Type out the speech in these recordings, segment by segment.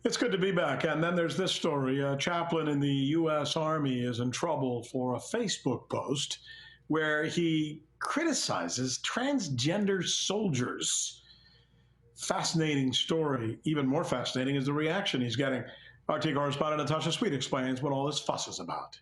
It's good to be back. And then there's this story. A chaplain in the U.S. Army is in trouble for a Facebook post where he criticizes transgender soldiers. Fascinating story. Even more fascinating is the reaction he's getting. RT correspondent Natasha Sweet explains what all this fuss is about.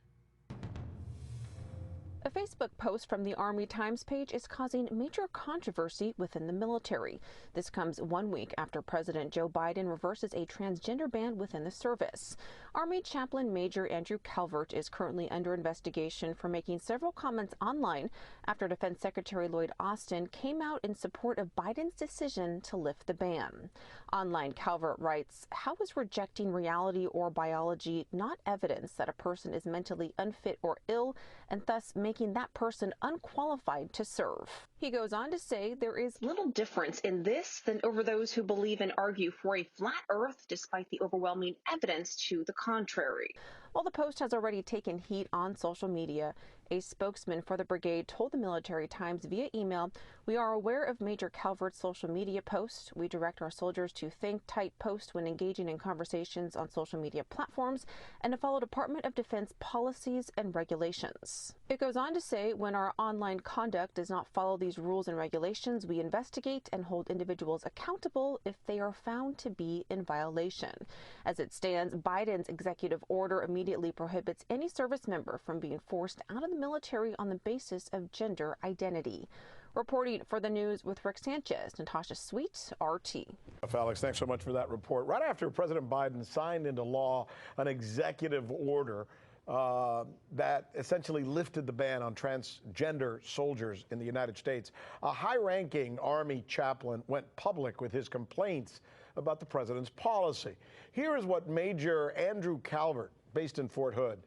A Facebook post from the Army Times page is causing major controversy within the military. This comes 1 week after President Joe Biden reverses a transgender ban within the service. Army Chaplain Major Andrew Calvert is currently under investigation for making several comments online after Defense Secretary Lloyd Austin came out in support of Biden's decision to lift the ban. Online, Calvert writes, "How is rejecting reality or biology not evidence that a person is mentally unfit or ill, and thus making that person unqualified to serve?" He goes on to say there is little difference in this than over those who believe and argue for a flat earth despite the overwhelming evidence to the contrary. While the post has already taken heat on social media, a spokesman for the brigade told the Military Times via email, "We are aware of Major Calvert's social media posts. We direct our soldiers to think, type, post when engaging in conversations on social media platforms and to follow Department of Defense policies and regulations." It goes on to say, "When our online conduct does not follow these rules and regulations, we investigate and hold individuals accountable if they are found to be in violation." As it stands, Biden's executive order immediately prohibits any service member from being forced out of the military on the basis of gender identity. Reporting for the news with Rick Sanchez, Natasha Sweet, RT. Alex, thanks so much for that report. Right after President Biden signed into law an executive order that essentially lifted the ban on transgender soldiers in the United States, a high-ranking Army chaplain went public with his complaints about the president's policy. Here is what Major Andrew Calvert, based in Fort Hood,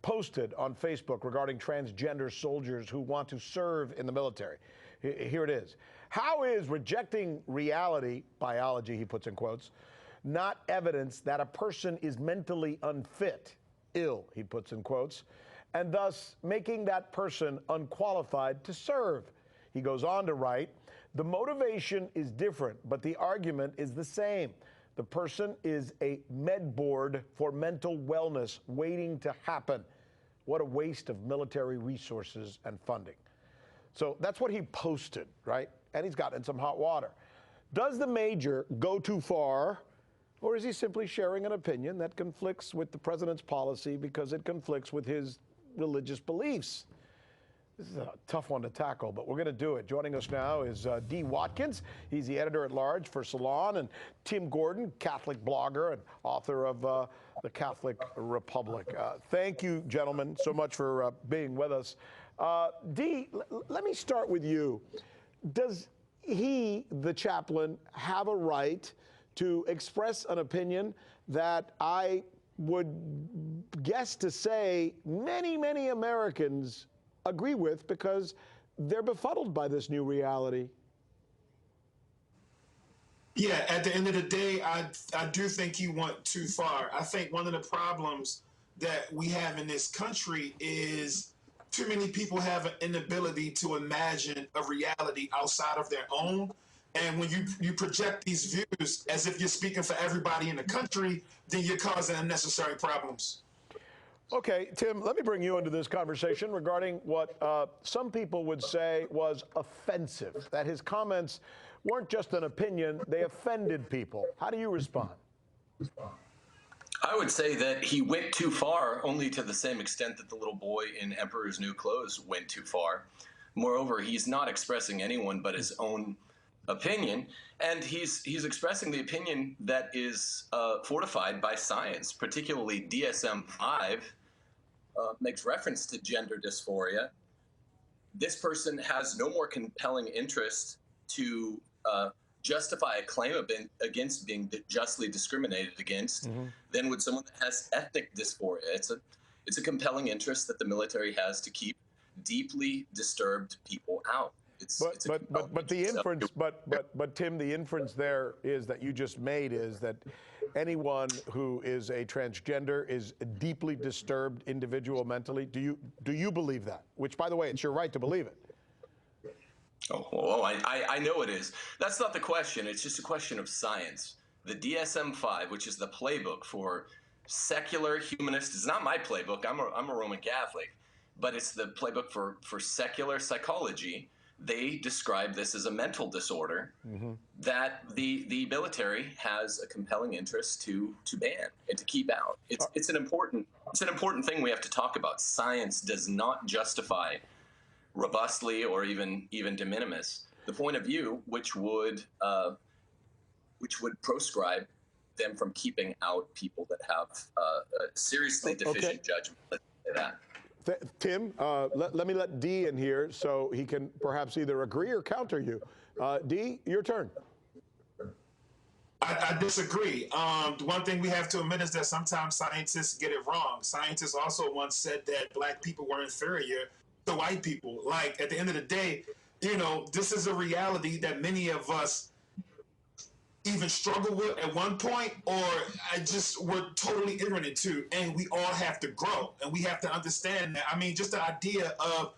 posted on Facebook regarding transgender soldiers who want to serve in the military. Here it is. "How is rejecting reality, biology," he puts in quotes, "not evidence that a person is mentally unfit, ill," he puts in quotes, "and thus making that person unqualified to serve?" He goes on to write, "The motivation is different, but the argument is the same. The person is a med board for mental wellness waiting to happen. What a waste of military resources and funding." So that's what he posted, right? And he's gotten in some hot water. Does the major go too far, or is he simply sharing an opinion that conflicts with the president's policy because it conflicts with his religious beliefs? This is a tough one to tackle, but we're going to do it. Joining us now is D. Watkins. He's the editor-at-large for Salon, and Tim Gordon, Catholic blogger and author of The Catholic Republic. Thank you, gentlemen, so much for being with us. D, let me start with you. Does he, the chaplain, have a right to express an opinion that I would guess to say many, many Americans agree with because they're befuddled by this new reality? Yeah, at the end of the day, I do think he went too far. I think one of the problems that we have in this country is too many people have an inability to imagine a reality outside of their own. And when you project these views as if you're speaking for everybody in the country, then you're causing unnecessary problems. Okay, Tim, let me bring you into this conversation regarding what some people would say was offensive, that his comments weren't just an opinion, they offended people. How do you respond? I would say that he went too far, only to the same extent that the little boy in Emperor's New Clothes went too far. Moreover, he's not expressing anyone but his own opinion, and he's expressing the opinion that is fortified by science, particularly DSM-5 makes reference to gender dysphoria. This person has no more compelling interest to justify a claim against being justly discriminated against than would someone that has ethnic dysphoria. It's a compelling interest that the military has to keep deeply disturbed people out. But Tim, the inference there is that you just made is that anyone who is a transgender is a deeply disturbed individual mentally. Do you believe that? Which, by the way, it's your right to believe it. Oh, I know it is. That's not the question. It's just a question of science. the DSM-5, which is the playbook for secular humanists. It's not my playbook. I'm a Roman Catholic, but it's the playbook for secular psychology. They describe this as a mental disorder that the military has a compelling interest to ban and to keep out. It's an important thing we have to talk about. Science does not justify robustly or even de minimis the point of view which would proscribe them from keeping out people that have seriously deficient judgment. Let's say that. Tim, let me let Dee in here so he can perhaps either agree or counter you. Dee, your turn. I disagree. The one thing we have to admit is that sometimes scientists get it wrong. Scientists also once said that black people were inferior to white people. Like, at the end of the day, this is a reality that many of us even struggle with at one point, or we're totally ignorant to, and we all have to grow, and we have to understand that. I mean, just the idea of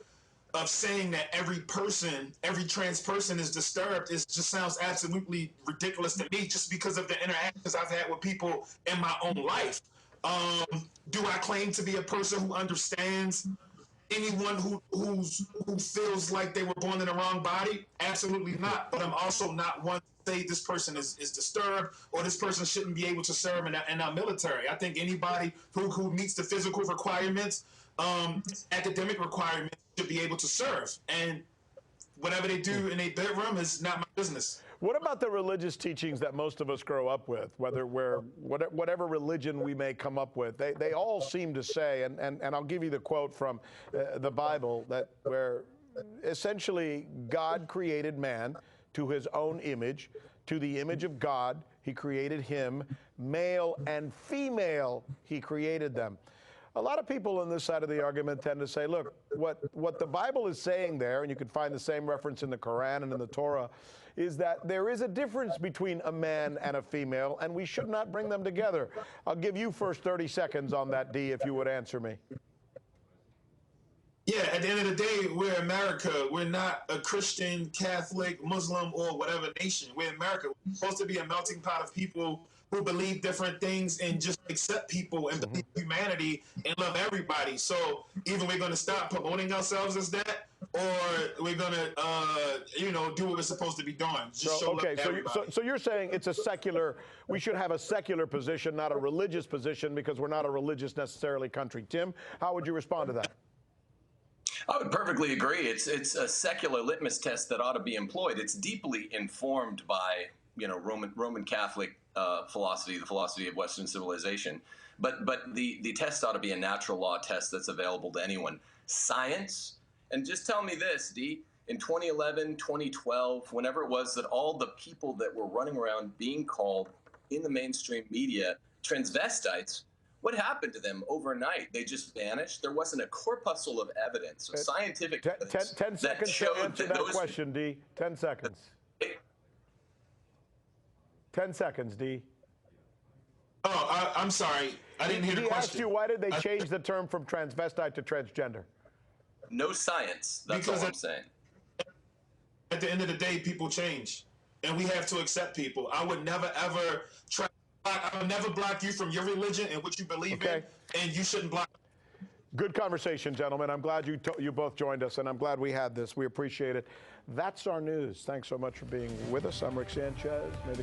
saying that every trans person is disturbed just sounds absolutely ridiculous to me, just because of the interactions I've had with people in my own life. Do I claim to be a person who understands anyone who feels like they were born in the wrong body? Absolutely not. But I'm also not one to say this person is disturbed or this person shouldn't be able to serve in our military. I think anybody who meets the physical requirements, academic requirements, should be able to serve. And whatever they do in their bedroom is not my business. What about the religious teachings that most of us grow up with, whatever religion we may come up with? They all seem to say, and I'll give you the quote from the Bible, where essentially God created man to his own image. To the image of God, he created him. Male and female, he created them. A lot of people on this side of the argument tend to say, look, what the Bible is saying there, and you can find the same reference in the Quran and in the Torah, is that there is a difference between a man and a female, and we should not bring them together. I'll give you first 30 seconds on that, Dee, if you would answer me. Yeah, at the end of the day, we're America. We're not a Christian, Catholic, Muslim, or whatever nation. We're America. We're supposed to be a melting pot of people who believe different things and just accept people and believe humanity and love everybody. So either we're going to stop promoting ourselves as that, or we're going to, do what we're supposed to be doing. Just show love to everybody. So you're saying it's a secular, we should have a secular position, not a religious position, because we're not a religious necessarily country. Tim, how would you respond to that? I would perfectly agree. It's a secular litmus test that ought to be employed. It's deeply informed by Roman Catholic philosophy, the philosophy of Western civilization. But the test ought to be a natural law test that's available to anyone. Science, and just tell me this, Dee, in 2011, 2012, whenever it was that all the people that were running around being called in the mainstream media transvestites, what happened to them overnight? They just vanished. There wasn't a corpuscle of evidence, of scientific evidence 10 seconds that showed to answer that question, Dee. 10 seconds. 10 seconds, Dee. Oh, I'm sorry. I didn't hear the question. He asked you, why did they change the term from transvestite to transgender? No science. That's all I'm saying. At the end of the day, people change, and we have to accept people. I would never, ever try. I would never block you from your religion and what you believe in, and you shouldn't block. Good conversation, gentlemen. I'm glad you both joined us, and I'm glad we had this. We appreciate it. That's our news. Thanks so much for being with us. I'm Rick Sanchez. May the